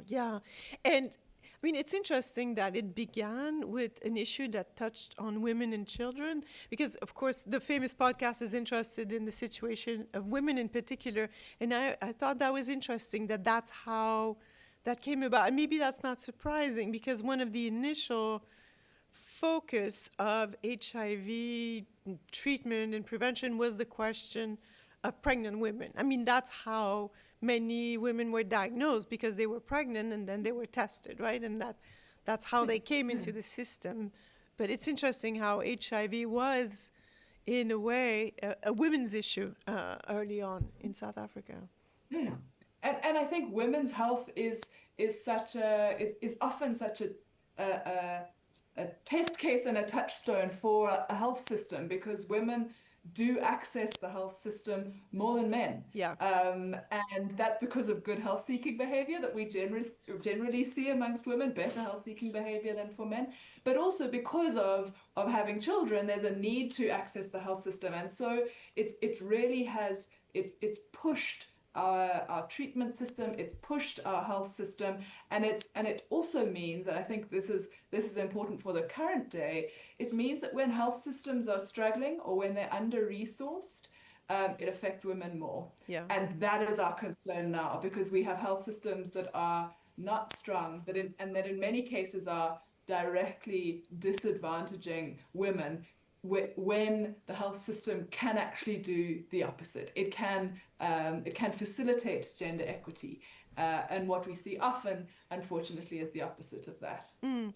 Yeah. And I mean, it's interesting that it began with an issue that touched on women and children, because, of course, the famous podcast is interested in the situation of women in particular. And I thought that was interesting that that's how that came about. And maybe that's not surprising, because one of the initial focus of HIV treatment and prevention was the question of pregnant women. I mean, that's how many women were diagnosed, because they were pregnant and then they were tested, right? And that's how they came into the system. But it's interesting how HIV was, in a way, a women's issue early on in South Africa. Mm. And I think women's health is such a is often such a test case and a touchstone for a health system, because women do access the health system more than men. Yeah. And that's because of good health seeking behavior that we generally see amongst women, better health seeking behavior than for men, but also because of having children, there's a need to access the health system. And so it really has, it's pushed our treatment system, it's pushed our health system, and it also means, and I think this is important for the current day, it means that when health systems are struggling or when they're under-resourced, it affects women more. Yeah. And that is our concern now, because we have health systems that are not strong, and that in many cases are directly disadvantaging women, when the health system can actually do the opposite. It can facilitate gender equity, and what we see often, unfortunately, is the opposite of that. Mm.